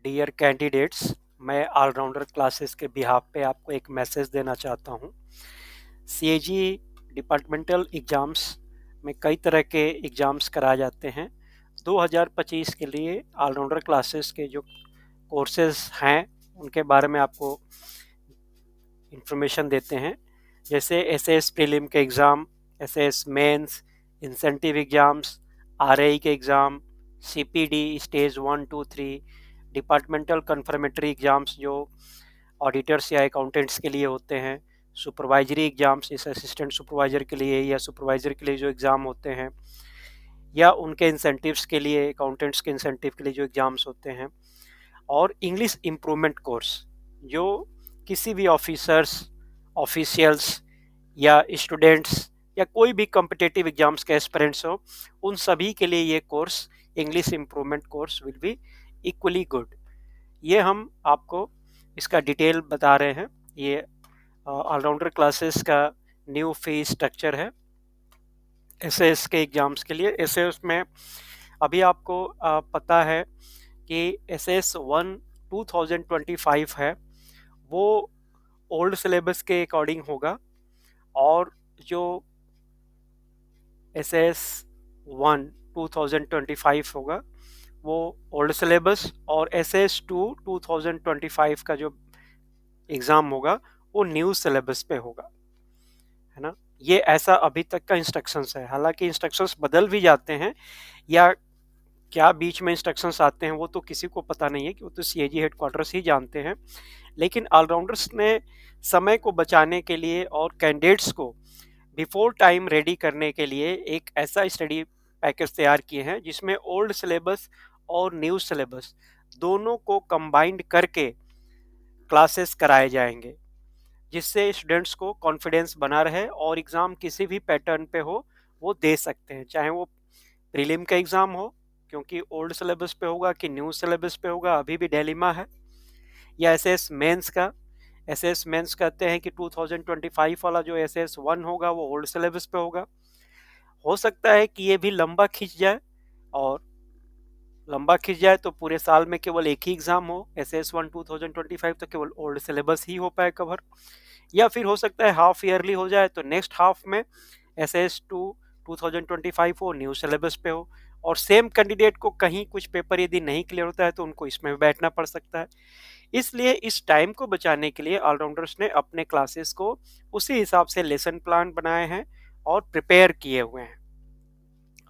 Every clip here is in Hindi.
डियर कैंडिडेट्स, मैं ऑलराउंडर क्लासेस के बिहाफ पे आपको एक मैसेज देना चाहता हूँ। सीएजी डिपार्टमेंटल एग्ज़ाम्स में कई तरह के एग्ज़ाम्स कराए जाते हैं। 2025 के लिए ऑलराउंडर क्लासेस के जो कोर्सेज हैं उनके बारे में आपको इंफॉर्मेशन देते हैं। जैसे एसएस प्रीलिम के exam, SS mains, incentive exams, RI के exam, CPD stage 1, 2, 3, departmental confirmatory exams जो ऑडिटर्स या अकाउंटेंट्स के लिए होते हैं, सुपरवाइजरी एग्ज़ाम्स जैसे असिस्टेंट सुपरवाइज़र के लिए या सुपरवाइज़र के लिए जो एग्ज़ाम होते हैं, या उनके इंसेंटिव्स के लिए अकाउंटेंट्स के इंसेंटिव के लिए जो एग्ज़ाम्स होते हैं, और इंग्लिश इम्प्रूवमेंट कोर्स जो किसी भी ऑफिसर्स, ऑफिशियल्स या स्टूडेंट्स या कोई भी कॉम्पिटिटिव एग्जाम्स के एस्पिरेंट्स हो, उन सभी के लिए ये course English improvement course will be equally good. ये हम आपको इसका डिटेल बता रहे हैं। ये ऑलराउंडर क्लासेस का न्यू फी स्ट्रक्चर है एसएस के एग्ज़ाम्स के लिए। एसएस में अभी आपको पता है कि एसएस 1 2025 है, वो ओल्ड सिलेबस के अकॉर्डिंग होगा, और जो एसएस 1 2025 होगा वो ओल्ड सिलेबस, और एसएस 2 2025 का जो एग्ज़ाम होगा वो न्यू सिलेबस पे होगा, है ना। ये ऐसा अभी तक का इंस्ट्रक्शंस है। हालांकि इंस्ट्रक्शंस बदल भी जाते हैं, या क्या बीच में इंस्ट्रक्शंस आते हैं वो तो किसी को पता नहीं है, कि वो तो सीएजी हेडक्वार्टर्स ही जानते हैं। लेकिन ऑलराउंडर्स ने समय को बचाने के लिए और कैंडिडेट्स को बिफोर टाइम रेडी करने के लिए एक ऐसा स्टडी पैकेज तैयार किए हैं जिसमें ओल्ड सिलेबस और न्यू सिलेबस दोनों को कंबाइंड करके क्लासेस कराए जाएंगे, जिससे स्टूडेंट्स को कॉन्फिडेंस बना रहे और एग्ज़ाम किसी भी पैटर्न पे हो वो दे सकते हैं, चाहे वो प्रीलिम का एग्ज़ाम हो, क्योंकि ओल्ड सिलेबस पे होगा कि न्यू सिलेबस पे होगा अभी भी डिलेमा है, या एसएस मेंस का। एसएस मेंस कहते हैं कि 2025 वाला जो एसएस 1 होगा वो ओल्ड सिलेबस पे होगा। हो सकता है कि ये भी लंबा खिंच जाए, और लंबा खिंच जाए तो पूरे साल में केवल एक ही एग्ज़ाम हो, एसएस 1 2025, तो केवल ओल्ड सिलेबस ही हो पाए कवर। या फिर हो सकता है हाफ ईयरली हो जाए, तो नेक्स्ट हाफ में एसएस 2 2025 हो, न्यू सिलेबस पे हो, और सेम कैंडिडेट को कहीं कुछ पेपर यदि नहीं क्लियर होता है तो उनको इसमें भी बैठना पड़ सकता है। इसलिए इस टाइम को बचाने के लिए ऑलराउंडर्स ने अपने क्लासेस को उसी हिसाब से लेसन प्लान बनाए हैं और प्रिपेयर किए हुए हैं।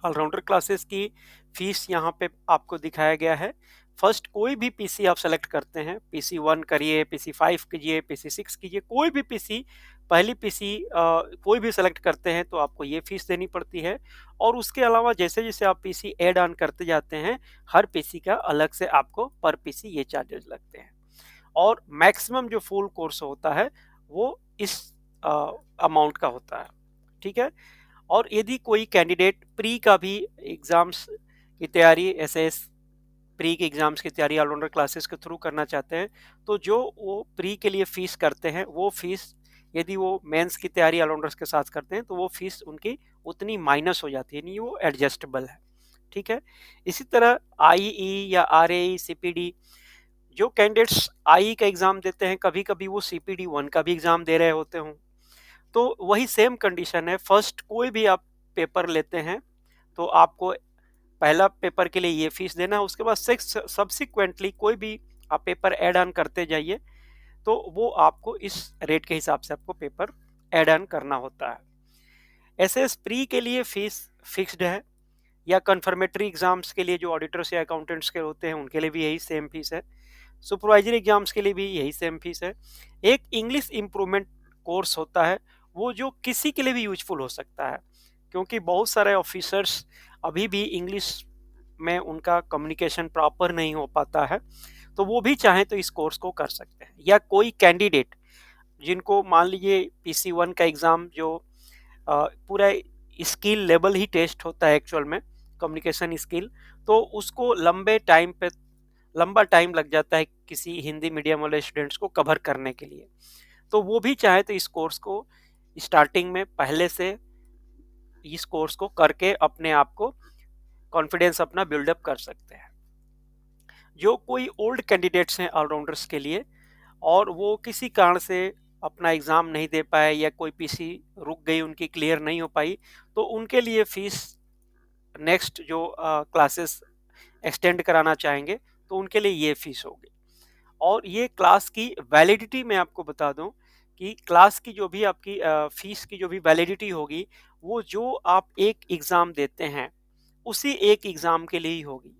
ऑलराउंडर क्लासेस की फीस यहाँ पे आपको दिखाया गया है। फर्स्ट कोई भी पीसी आप सेलेक्ट करते हैं, पीसी 1 करिए, पीसी 5 कीजिए, पीसी 6 कीजिए, कोई भी पीसी, पहली पीसी कोई भी सेलेक्ट करते हैं तो आपको ये फीस देनी पड़ती है। और उसके अलावा जैसे जैसे आप पीसी ऐड ऑन करते जाते हैं, हर पीसी का अलग से आपको पर पीसी ये चार्जेस लगते हैं। और मैक्सिमम जो फुल कोर्स होता है वो इस अमाउंट का होता है, ठीक है। और यदि कोई कैंडिडेट प्री का भी एग्ज़ाम्स की तैयारी, एसएस प्री के एग्ज़ाम्स की तैयारी ऑलराउंडर क्लासेस के थ्रू करना चाहते हैं, तो जो वो प्री के लिए फ़ीस करते हैं वो फ़ीस, यदि वो मेंस की तैयारी ऑलराउंडर्स के साथ करते हैं तो वो फ़ीस उनकी उतनी माइनस हो जाती है, नहीं वो एडजस्टेबल है, ठीक है। इसी तरह आईई या आरएई, सीपीडी, जो कैंडिडेट्स आई का एग्ज़ाम देते हैं कभी कभी वो सीपीडी 1 का भी एग्ज़ाम दे रहे होते हों, तो वही सेम कंडीशन है। फर्स्ट कोई भी आप पेपर लेते हैं तो आपको पहला पेपर के लिए ये फीस देना है, उसके बाद सब्सिक्वेंटली कोई भी आप पेपर ऐड ऑन करते जाइए तो वो आपको इस रेट के हिसाब से आपको पेपर ऐड ऑन करना होता है। एसएस प्री के लिए फीस फिक्स्ड है, या कन्फर्मेटरी एग्जाम्स के लिए जो ऑडिटर्स या अकाउंटेंट्स के होते हैं उनके लिए भी यही सेम फीस है। सुपरवाइजरी एग्जाम्स के लिए भी यही सेम फीस है। एक इंग्लिश इम्प्रूवमेंट कोर्स होता है, वो जो किसी के लिए भी यूजफुल हो सकता है, क्योंकि बहुत सारे ऑफिसर्स अभी भी इंग्लिश में उनका कम्युनिकेशन प्रॉपर नहीं हो पाता है, तो वो भी चाहें तो इस कोर्स को कर सकते हैं। या कोई कैंडिडेट जिनको मान लीजिए पीसी 1 का एग्ज़ाम जो पूरा स्किल लेवल ही टेस्ट होता है एक्चुअल में, कम्युनिकेशन स्किल, तो उसको लंबा टाइम लग जाता है किसी हिंदी मीडियम वाले स्टूडेंट्स को कवर करने के लिए, तो वो भी चाहे तो इस कोर्स को स्टार्टिंग में पहले से इस कोर्स को करके अपने आप को कॉन्फिडेंस अपना बिल्डअप कर सकते हैं। जो कोई ओल्ड कैंडिडेट्स हैं ऑलराउंडर्स के लिए और वो किसी कारण से अपना एग्ज़ाम नहीं दे पाए या कोई पीसी रुक गई उनकी, क्लियर नहीं हो पाई, तो उनके लिए फ़ीस नेक्स्ट जो क्लासेस एक्सटेंड कराना चाहेंगे तो उनके लिए ये फ़ीस होगी। और ये क्लास की वैलिडिटी मैं आपको बता दूं कि क्लास की जो भी आपकी फीस की जो भी वैलिडिटी होगी, वो जो आप एक एग्ज़ाम देते हैं उसी एक एग्ज़ाम के लिए ही होगी।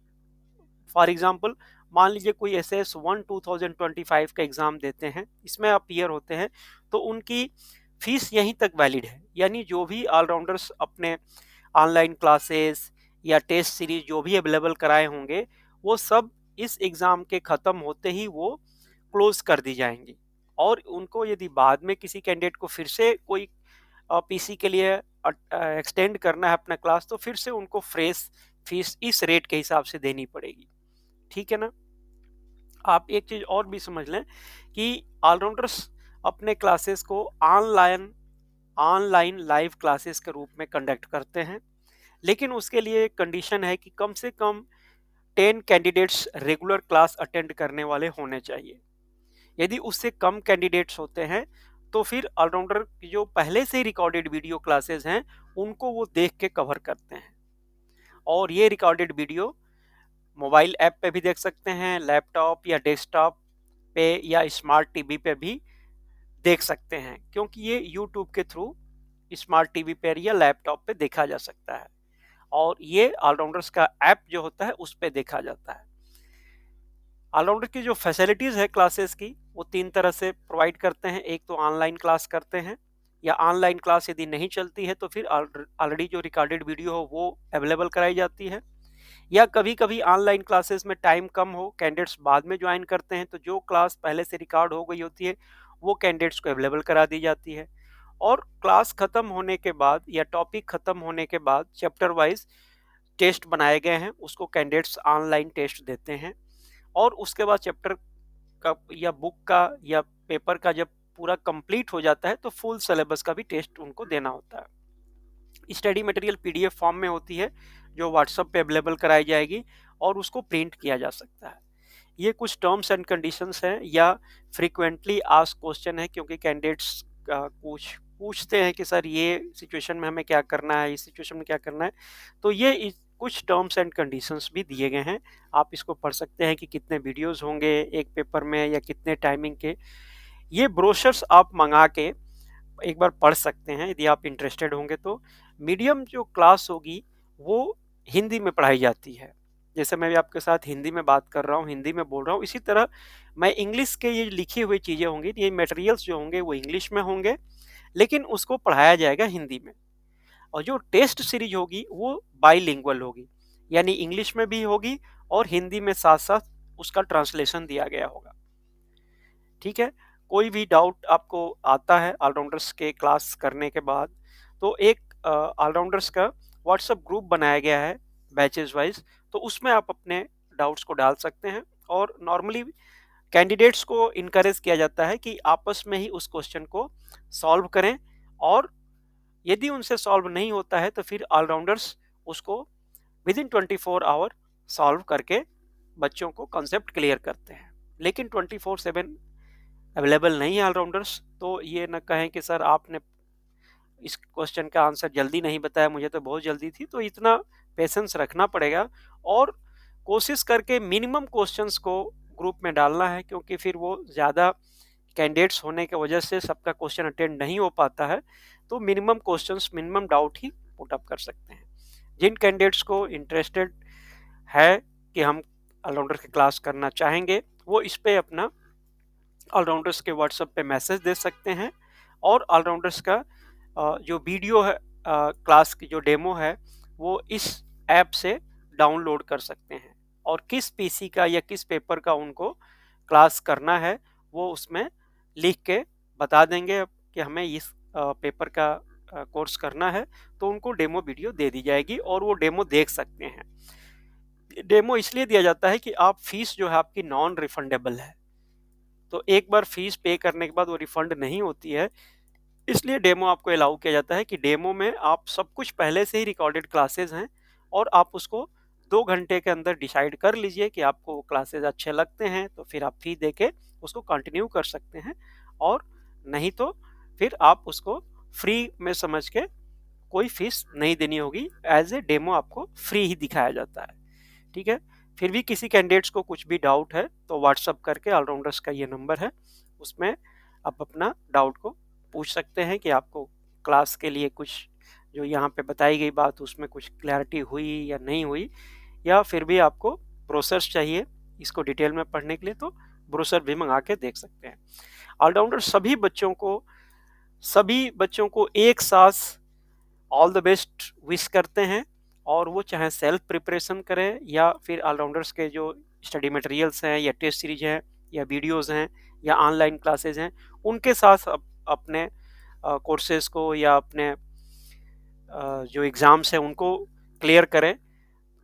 फॉर एग्जांपल, मान लीजिए कोई एस एस वन 2025 का एग्ज़ाम देते हैं, इसमें आप क्लियर होते हैं, तो उनकी फीस यहीं तक वैलिड है। यानी जो भी ऑलराउंडर्स अपने ऑनलाइन क्लासेस या टेस्ट सीरीज जो भी अवेलेबल कराए होंगे, वो सब इस एग्ज़ाम के ख़त्म होते ही वो क्लोज कर दी जाएंगी। और उनको यदि बाद में किसी कैंडिडेट को फिर से कोई पीसी के लिए एक्सटेंड करना है अपना क्लास, तो फिर से उनको फ्रेश फीस इस रेट के हिसाब से देनी पड़ेगी। ठीक है ना? आप एक चीज और भी समझ लें कि ऑलराउंडर्स अपने क्लासेस को ऑनलाइन ऑनलाइन लाइव क्लासेस के रूप में कंडक्ट करते हैं, लेकिन उसके लिए कंडीशन है कि कम से कम 10 कैंडिडेट्स रेगुलर क्लास अटेंड करने वाले होने चाहिए। यदि उससे कम कैंडिडेट्स होते हैं तो फिर ऑलराउंडर की जो पहले से ही रिकॉर्डेड वीडियो क्लासेस हैं उनको वो देख के कवर करते हैं। और ये रिकॉर्डेड वीडियो मोबाइल ऐप पे भी देख सकते हैं, लैपटॉप या डेस्कटॉप पे या स्मार्ट टीवी पे भी देख सकते हैं, क्योंकि ये यूट्यूब के थ्रू स्मार्ट टीवी पर या लैपटॉप पे देखा जा सकता है। और ये ऑलराउंडर्स का ऐप जो होता है उस पे देखा जाता है। ऑलराउंडर की जो फैसिलिटीज़ है क्लासेस की, वो 3 तरह से प्रोवाइड करते हैं। एक तो ऑनलाइन क्लास करते हैं, या ऑनलाइन क्लास यदि नहीं चलती है तो फिर ऑलरेडी जो रिकॉर्डेड वीडियो हो वो अवेलेबल कराई जाती है। या कभी-कभी ऑनलाइन क्लासेस में टाइम कम हो, कैंडिडेट्स बाद में ज्वाइन करते हैं, तो जो क्लास पहले से रिकॉर्ड हो गई होती है वो कैंडिडेट्स को अवेलेबल करा दी जाती है। और क्लास खत्म होने के बाद या टॉपिक खत्म होने के बाद चैप्टर वाइज टेस्ट बनाए गए हैं, उसको कैंडिडेट्स ऑनलाइन टेस्ट देते हैं। और उसके बाद चैप्टर का या बुक का या पेपर का जब पूरा कंप्लीट हो जाता है तो फुल सिलेबस का भी टेस्ट उनको देना होता है। स्टडी मटेरियल पीडीएफ फॉर्म में होती है जो व्हाट्सएप पे अवेलेबल कराई जाएगी और उसको प्रिंट किया जा सकता है। ये कुछ टर्म्स एंड कंडीशंस हैं या फ्रीक्वेंटली आस्क क्वेश्चन है, क्योंकि कैंडिडेट्स कुछ पूछते हैं कि सर ये सिचुएशन में हमें क्या करना है, इस सिचुएशन में क्या करना है। तो ये कुछ टर्म्स एंड कंडीशंस भी दिए गए हैं। आप इसको पढ़ सकते हैं कि कितने वीडियोस होंगे एक पेपर में या कितने टाइमिंग के। ये ब्रोशर्स आप मंगा के एक बार पढ़ सकते हैं यदि आप इंटरेस्टेड होंगे तो। मीडियम जो क्लास होगी वो हिंदी में पढ़ाई जाती है। जैसे मैं भी आपके साथ हिंदी में बात कर रहा हूँ, हिंदी में बोल रहा हूँ, इसी तरह मैं इंग्लिश के ये लिखी हुई चीज़ें होंगी, ये मटेरियल्स जो होंगे वो इंग्लिश में होंगे, लेकिन उसको पढ़ाया जाएगा हिंदी में। और जो टेस्ट सीरीज होगी वो बाईलिंगुअल होगी, यानी इंग्लिश में भी होगी और हिंदी में साथ साथ उसका ट्रांसलेशन दिया गया होगा। ठीक है? कोई भी डाउट आपको आता है ऑलराउंडर्स के क्लास करने के बाद, तो एक ऑलराउंडर्स का व्हाट्सएप ग्रुप बनाया गया है बैचेस वाइज, तो उसमें आप अपने डाउट्स को डाल सकते हैं। और नॉर्मली कैंडिडेट्स को इनकरेज किया जाता है कि आपस में ही उस क्वेश्चन को सॉल्व करें, और यदि उनसे सॉल्व नहीं होता है तो फिर ऑलराउंडर्स उसको विद इन 24 आवर सॉल्व करके बच्चों को कॉन्सेप्ट क्लियर करते हैं। लेकिन 24/7 अवेलेबल नहीं है ऑलराउंडर्स, तो ये ना कहें कि सर आपने इस क्वेश्चन का आंसर जल्दी नहीं बताया, मुझे तो बहुत जल्दी थी। तो इतना पेशेंस रखना पड़ेगा और कोशिश करके मिनिमम क्वेश्चंस को ग्रुप में डालना है, क्योंकि फिर वो ज़्यादा कैंडिडेट्स होने की वजह से सबका क्वेश्चन अटेंड नहीं हो पाता है। तो मिनिमम क्वेश्चंस, मिनिमम डाउट ही पुट अप कर सकते हैं। जिन कैंडिडेट्स को इंटरेस्टेड है कि हम ऑलराउंडर की क्लास करना चाहेंगे, वो इस पे अपना ऑलराउंडर्स के व्हाट्सएप पे मैसेज दे सकते हैं। और ऑलराउंडर्स का जो वीडियो है, क्लास की जो डेमो है, वो इस ऐप से डाउनलोड कर सकते हैं। और किस पीसी का या किस पेपर का उनको क्लास करना है वो उसमें लिख के बता देंगे कि हमें इस पेपर का कोर्स करना है, तो उनको डेमो वीडियो दे दी जाएगी और वो डेमो देख सकते हैं। डेमो इसलिए दिया जाता है कि आप फीस जो है आपकी नॉन रिफंडेबल है, तो एक बार फीस पे करने के बाद वो रिफंड नहीं होती है। इसलिए डेमो आपको अलाउ किया जाता है कि डेमो में आप सब कुछ पहले से ही रिकॉर्डेड क्लासेस हैं और आप उसको 2 घंटे के अंदर डिसाइड कर लीजिए कि आपको वो क्लासेस अच्छे लगते हैं, तो फिर आप फी दे के उसको कंटिन्यू कर सकते हैं, और नहीं तो फिर आप उसको फ्री में समझ के कोई फीस नहीं देनी होगी, एज ए डेमो आपको फ्री ही दिखाया जाता है। ठीक है। फिर भी किसी कैंडिडेट्स को कुछ भी डाउट है तो व्हाट्सअप करके, ऑलराउंडर्स का ये नंबर है, उसमें आप अपना डाउट को पूछ सकते हैं कि आपको क्लास के लिए कुछ जो यहाँ पे बताई गई बात उसमें कुछ क्लैरिटी हुई या नहीं हुई, या फिर भी आपको ब्रोशर्स चाहिए इसको डिटेल में पढ़ने के लिए, तो ब्रोशर भी मंगा के देख सकते हैं। ऑलराउंडर सभी बच्चों को एक साथ ऑल द बेस्ट विश करते हैं, और वो चाहे सेल्फ प्रिपरेशन करें या फिर ऑलराउंडर्स के जो स्टडी मटेरियल्स हैं या टेस्ट सीरीज हैं या वीडियोस हैं या ऑनलाइन क्लासेस हैं, उनके साथ अपने कोर्सेज को या अपने जो एग्ज़ाम्स हैं उनको क्लियर करें।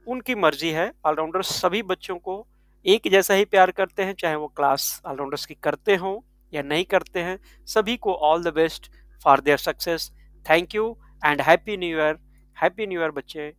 उनकी मर्जी है। ऑलराउंडर्स सभी बच्चों को एक जैसा ही प्यार करते हैं, चाहे वो क्लास ऑलराउंडर्स की करते हों या नहीं करते हैं। सभी को all the best for their success. Thank you and happy new year. Happy new year बच्चे।